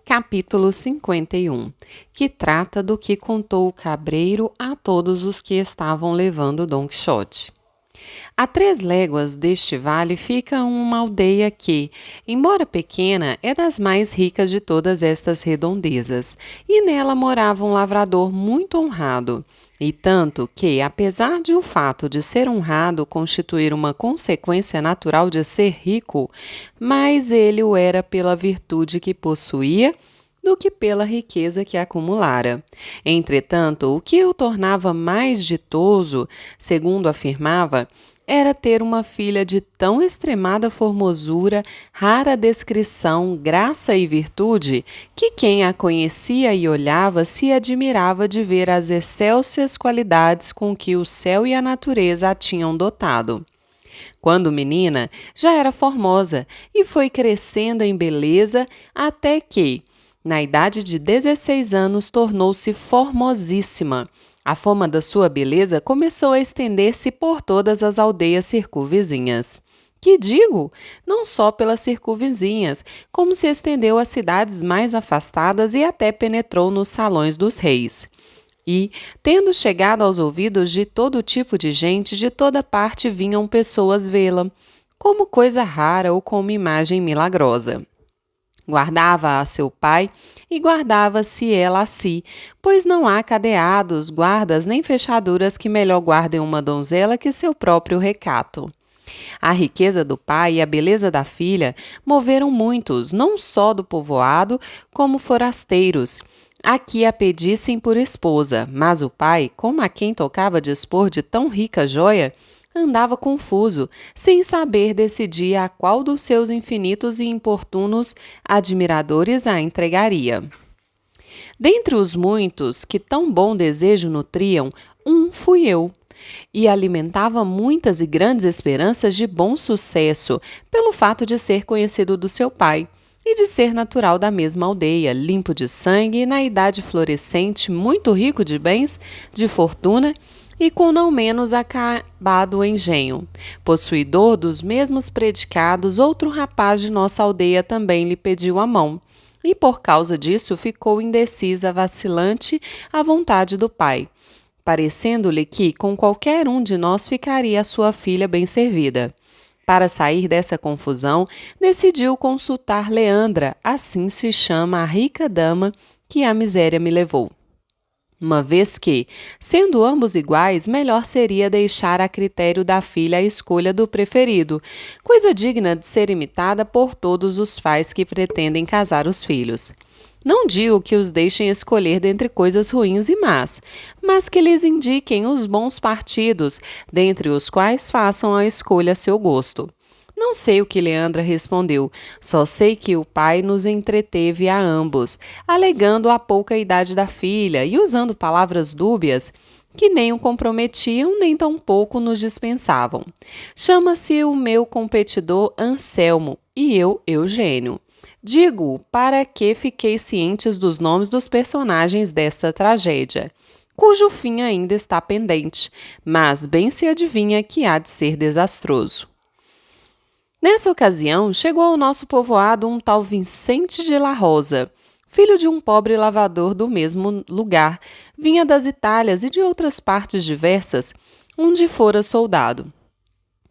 Capítulo 51, que trata do que contou o cabreiro a todos os que estavam levando Dom Quixote. A 3 léguas deste vale fica uma aldeia que, embora pequena, é das mais ricas de todas estas redondezas, e nela morava um lavrador muito honrado, e tanto que, apesar de o fato de ser honrado constituir uma consequência natural de ser rico, mais ele o era pela virtude que possuía do que pela riqueza que acumulara. Entretanto, o que o tornava mais ditoso, segundo afirmava, era ter uma filha de tão extremada formosura, rara descrição, graça e virtude, que quem a conhecia e olhava se admirava de ver as excelsas qualidades com que o céu e a natureza a tinham dotado. Quando menina, já era formosa e foi crescendo em beleza até que, na idade de 16 anos, tornou-se formosíssima. A fama da sua beleza começou a estender-se por todas as aldeias circunvizinhas. Que digo? Não só pelas circunvizinhas, como se estendeu às cidades mais afastadas e até penetrou nos salões dos reis. E, tendo chegado aos ouvidos de todo tipo de gente, de toda parte vinham pessoas vê-la, como coisa rara ou como imagem milagrosa. Guardava a seu pai e guardava-se ela a si, pois não há cadeados, guardas nem fechaduras que melhor guardem uma donzela que seu próprio recato. A riqueza do pai e a beleza da filha moveram muitos, não só do povoado, como forasteiros, a que a pedissem por esposa, mas o pai, como a quem tocava dispor de tão rica joia, andava confuso, sem saber decidir a qual dos seus infinitos e importunos admiradores a entregaria. Dentre os muitos que tão bom desejo nutriam, um fui eu, e alimentava muitas e grandes esperanças de bom sucesso, pelo fato de ser conhecido do seu pai, e de ser natural da mesma aldeia, limpo de sangue e na idade florescente, muito rico de bens, de fortuna e com não menos acabado engenho. Possuidor dos mesmos predicados, outro rapaz de nossa aldeia também lhe pediu a mão, e por causa disso ficou indecisa, vacilante à vontade do pai, parecendo-lhe que com qualquer um de nós ficaria a sua filha bem servida. Para sair dessa confusão, decidiu consultar Leandra, assim se chama a rica dama que a miséria me levou. Uma vez que, sendo ambos iguais, melhor seria deixar a critério da filha a escolha do preferido, coisa digna de ser imitada por todos os pais que pretendem casar os filhos. Não digo que os deixem escolher dentre coisas ruins e más, mas que lhes indiquem os bons partidos, dentre os quais façam a escolha a seu gosto. Não sei o que Leandra respondeu, só sei que o pai nos entreteve a ambos, alegando a pouca idade da filha e usando palavras dúbias que nem o comprometiam nem tampouco nos dispensavam. Chama-se o meu competidor Anselmo e eu Eugênio. Digo para que fiquei cientes dos nomes dos personagens desta tragédia, cujo fim ainda está pendente, mas bem se adivinha que há de ser desastroso. Nessa ocasião, chegou ao nosso povoado um tal Vicente de la Rosa, filho de um pobre lavrador do mesmo lugar, vinha das Itálias e de outras partes diversas, onde fora soldado.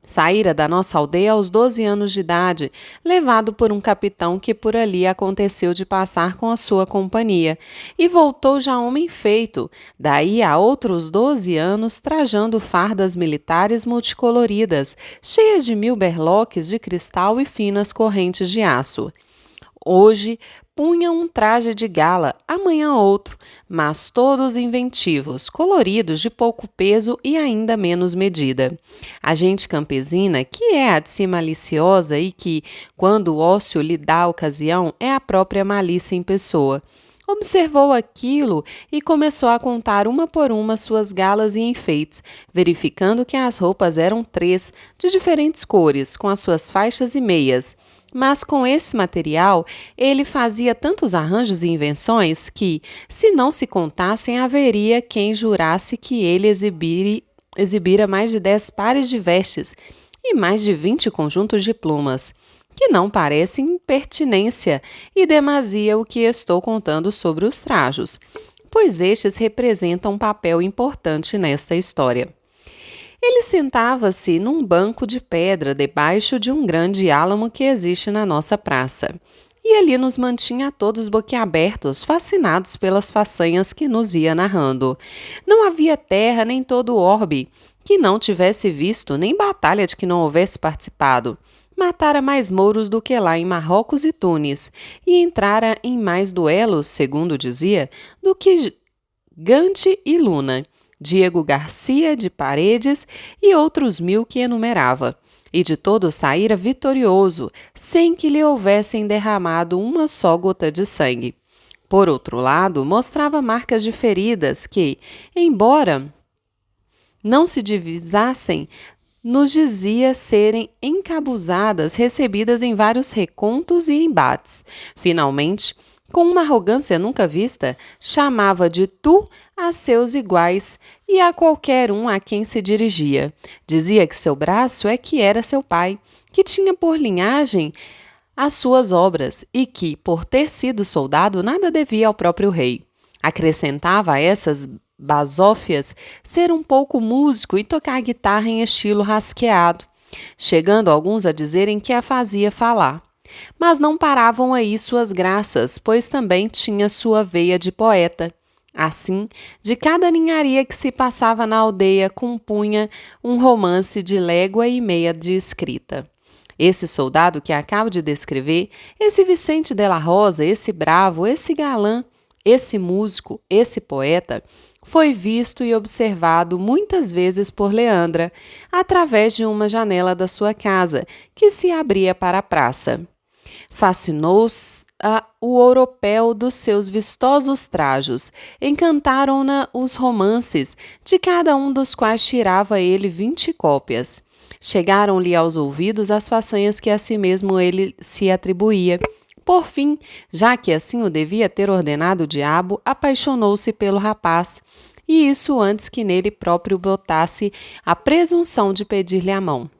Saíra da nossa aldeia aos 12 anos de idade, levado por um capitão que por ali aconteceu de passar com a sua companhia, e voltou já homem feito, daí a outros 12 anos, trajando fardas militares multicoloridas, cheias de 1000 berloques de cristal e finas correntes de aço. Hoje punha um traje de gala, amanhã outro, mas todos inventivos, coloridos, de pouco peso e ainda menos medida. A gente campesina, que é a de si maliciosa e que, quando o ócio lhe dá a ocasião, é a própria malícia em pessoa, observou aquilo e começou a contar uma por uma suas galas e enfeites, verificando que as roupas eram 3, de diferentes cores, com as suas faixas e meias. Mas com esse material, ele fazia tantos arranjos e invenções que, se não se contassem, haveria quem jurasse que ele exibira mais de 10 pares de vestes e mais de 20 conjuntos de plumas. que não parece impertinência e demasia o que estou contando sobre os trajos, pois estes representam um papel importante nesta história. Ele sentava-se num banco de pedra debaixo de um grande álamo que existe na nossa praça. E ali nos mantinha a todos boquiabertos, fascinados pelas façanhas que nos ia narrando. Não havia terra nem todo o orbe que não tivesse visto, nem batalha de que não houvesse participado. Matara mais mouros do que lá em Marrocos e Tunis, e entrara em mais duelos, segundo dizia, do que Gante e Luna, Diego Garcia de Paredes e outros 1000 que enumerava. E de todo saíra vitorioso, sem que lhe houvessem derramado uma só gota de sangue. Por outro lado, mostrava marcas de feridas que, embora não se divisassem, nos dizia serem encabuzadas, recebidas em vários recontos e embates. Finalmente, com uma arrogância nunca vista, chamava de tu a seus iguais e a qualquer um a quem se dirigia. Dizia que seu braço é que era seu pai, que tinha por linhagem as suas obras e que, por ter sido soldado, nada devia ao próprio rei. Acrescentava a essas basófias ser um pouco músico e tocar guitarra em estilo rasqueado, chegando alguns a dizerem que a fazia falar. Mas não paravam aí suas graças, pois também tinha sua veia de poeta. Assim, de cada ninharia que se passava na aldeia compunha um romance de légua e meia de escrita. Esse soldado que acabo de descrever, esse Vicente de la Rosa, esse bravo, esse galã, esse músico, esse poeta, foi visto e observado muitas vezes por Leandra, através de uma janela da sua casa, que se abria para a praça. Fascinou-se o ouropel dos seus vistosos trajos, encantaram-na os romances, de cada um dos quais tirava ele 20 cópias. Chegaram-lhe aos ouvidos as façanhas que a si mesmo ele se atribuía. Por fim, já que assim o devia ter ordenado o diabo, apaixonou-se pelo rapaz, e isso antes que nele próprio botasse a presunção de pedir-lhe a mão.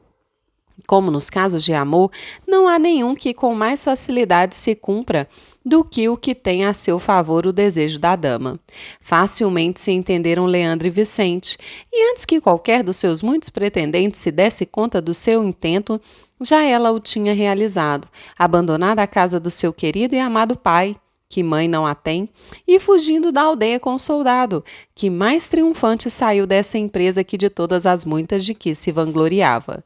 Como nos casos de amor, não há nenhum que com mais facilidade se cumpra do que o que tem a seu favor o desejo da dama. Facilmente se entenderam Leandro e Vicente, e antes que qualquer dos seus muitos pretendentes se desse conta do seu intento, já ela o tinha realizado, abandonada a casa do seu querido e amado pai, que mãe não a tem, e fugindo da aldeia com o soldado, que mais triunfante saiu dessa empresa que de todas as muitas de que se vangloriava.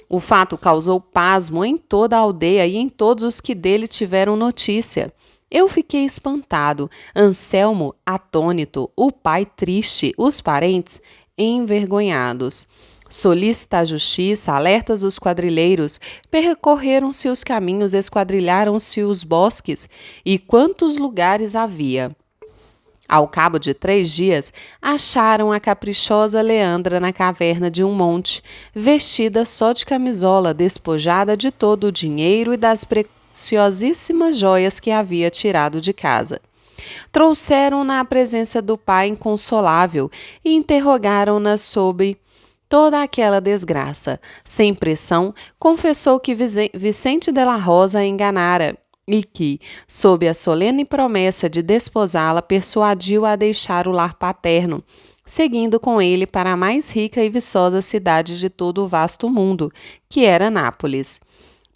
O fato causou pasmo em toda a aldeia e em todos os que dele tiveram notícia. Eu fiquei espantado, Anselmo atônito, o pai triste, os parentes envergonhados. Solícita a justiça, alertas os quadrilheiros, percorreram-se os caminhos, esquadrilharam-se os bosques, e quantos lugares havia! Ao cabo de 3 dias, acharam a caprichosa Leandra na caverna de um monte, vestida só de camisola, despojada de todo o dinheiro e das preciosíssimas joias que havia tirado de casa. Trouxeram-na à presença do pai inconsolável e interrogaram-na sobre toda aquela desgraça. Sem pressão, confessou que Vicente de la Rosa a enganara e que, sob a solene promessa de desposá-la, persuadiu-a a deixar o lar paterno, seguindo com ele para a mais rica e viçosa cidade de todo o vasto mundo, que era Nápoles.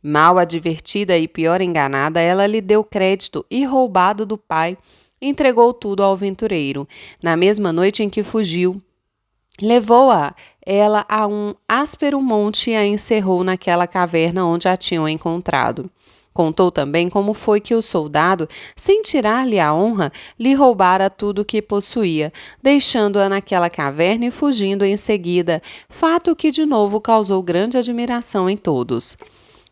Mal advertida e pior enganada, ela lhe deu crédito e, roubado do pai, entregou tudo ao aventureiro. Na mesma noite em que fugiu, levou-a ela a um áspero monte e a encerrou naquela caverna onde a tinham encontrado. Contou também como foi que o soldado, sem tirar-lhe a honra, lhe roubara tudo o que possuía, deixando-a naquela caverna e fugindo em seguida, fato que de novo causou grande admiração em todos.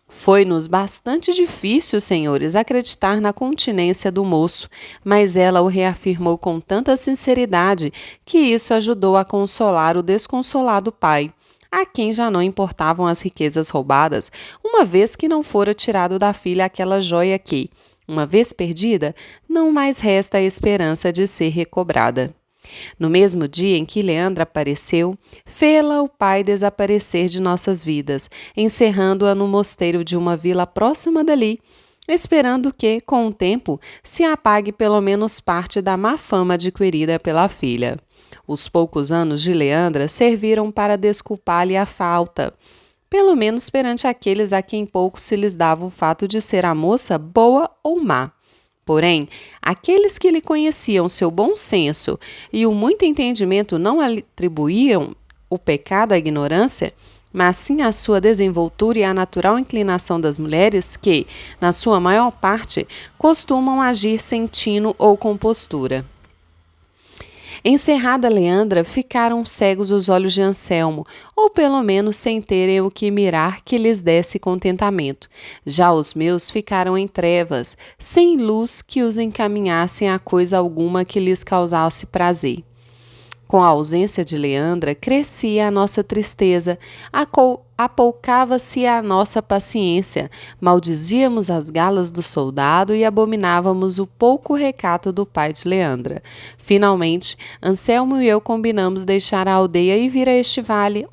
Foi-nos bastante difícil, senhores, acreditar na continência do moço, mas ela o reafirmou com tanta sinceridade que isso ajudou a consolar o desconsolado pai, a quem já não importavam as riquezas roubadas, uma vez que não fora tirado da filha aquela joia que, uma vez perdida, não mais resta a esperança de ser recobrada. No mesmo dia em que Leandra apareceu, fê-la o pai desaparecer de nossas vidas, encerrando-a no mosteiro de uma vila próxima dali, esperando que, com o tempo, se apague pelo menos parte da má fama adquirida pela filha. Os poucos anos de Leandra serviram para desculpar-lhe a falta, pelo menos perante aqueles a quem pouco se lhes dava o fato de ser a moça boa ou má. Porém, aqueles que lhe conheciam seu bom senso e o muito entendimento não atribuíam o pecado à ignorância, mas sim à sua desenvoltura e à natural inclinação das mulheres que, na sua maior parte, costumam agir sem tino ou compostura. Encerrada Leandra, ficaram cegos os olhos de Anselmo, ou pelo menos sem terem o que mirar que lhes desse contentamento. Já os meus ficaram em trevas, sem luz que os encaminhassem a coisa alguma que lhes causasse prazer. Com a ausência de Leandra, crescia a nossa tristeza, apoucava-se a nossa paciência, maldizíamos as galas do soldado e abominávamos o pouco recato do pai de Leandra. Finalmente, Anselmo e eu combinamos deixar a aldeia e vir a este vale,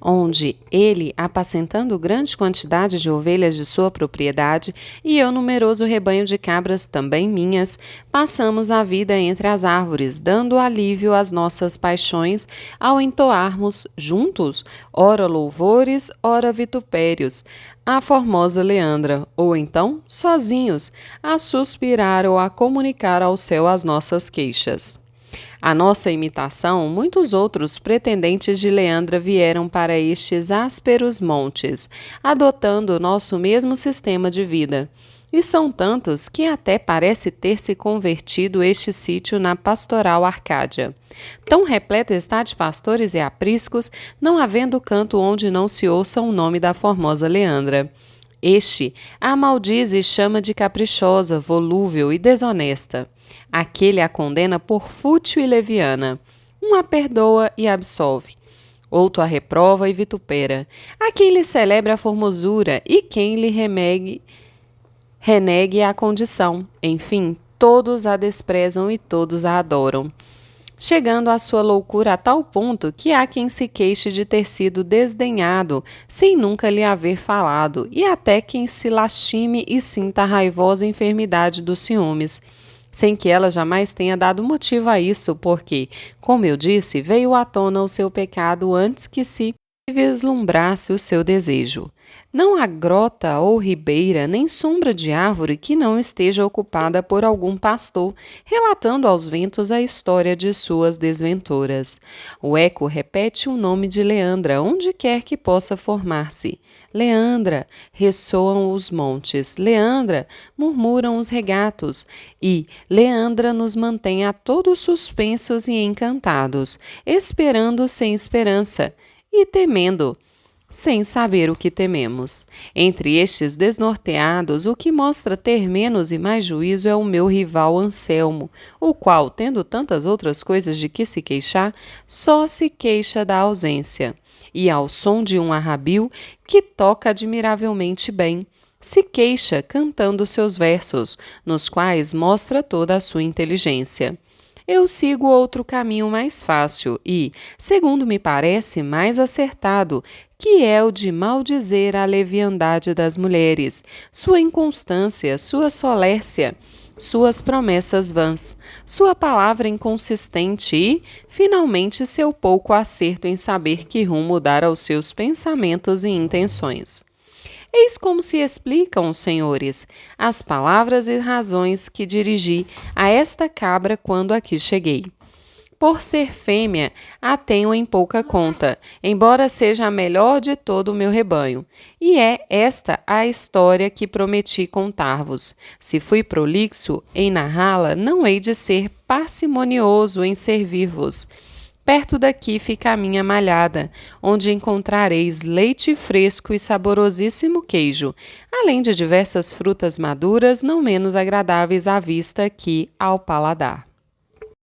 onde ele, apacentando grande quantidade de ovelhas de sua propriedade, e eu numeroso rebanho de cabras também minhas, passamos a vida entre as árvores, dando alívio às nossas paixões ao entoarmos juntos, ora louvores, ora vitupérios, à formosa Leandra, ou então, sozinhos, a suspirar ou a comunicar ao céu as nossas queixas. A nossa imitação, muitos outros pretendentes de Leandra vieram para estes ásperos montes, adotando o nosso mesmo sistema de vida. E são tantos que até parece ter se convertido este sítio na pastoral Arcádia. Tão repleto está de pastores e apriscos, não havendo canto onde não se ouça o nome da formosa Leandra. Este a maldize e chama de caprichosa, volúvel e desonesta. Aquele a condena por fútil e leviana. Um a perdoa e absolve. Outro a reprova e vitupera. A quem lhe celebra a formosura e quem lhe renegue a condição. Enfim, todos a desprezam e todos a adoram, chegando a sua loucura a tal ponto que há quem se queixe de ter sido desdenhado, sem nunca lhe haver falado, e até quem se lastime e sinta a raivosa enfermidade dos ciúmes, sem que ela jamais tenha dado motivo a isso, porque, como eu disse, veio à tona o seu pecado antes que se vislumbrasse o seu desejo. Não há grota ou ribeira, nem sombra de árvore que não esteja ocupada por algum pastor, relatando aos ventos a história de suas desventuras. O eco repete o nome de Leandra, onde quer que possa formar-se. Leandra, ressoam os montes. Leandra, murmuram os regatos. E Leandra nos mantém a todos suspensos e encantados, esperando sem esperança e temendo, sem saber o que tememos. Entre estes desnorteados, o que mostra ter menos e mais juízo é o meu rival Anselmo, o qual, tendo tantas outras coisas de que se queixar, só se queixa da ausência. E ao som de um arrabil, que toca admiravelmente bem, se queixa cantando seus versos, nos quais mostra toda a sua inteligência. Eu sigo outro caminho mais fácil e, segundo me parece, mais acertado, que é o de maldizer a leviandade das mulheres, sua inconstância, sua solércia, suas promessas vãs, sua palavra inconsistente e, finalmente, seu pouco acerto em saber que rumo dar aos seus pensamentos e intenções. Eis como se explicam, senhores, as palavras e razões que dirigi a esta cabra quando aqui cheguei. Por ser fêmea, a tenho em pouca conta, embora seja a melhor de todo o meu rebanho. E é esta a história que prometi contar-vos. Se fui prolixo em narrá-la, não hei de ser parcimonioso em servir-vos. Perto daqui fica a minha malhada, onde encontrareis leite fresco e saborosíssimo queijo, além de diversas frutas maduras não menos agradáveis à vista que ao paladar.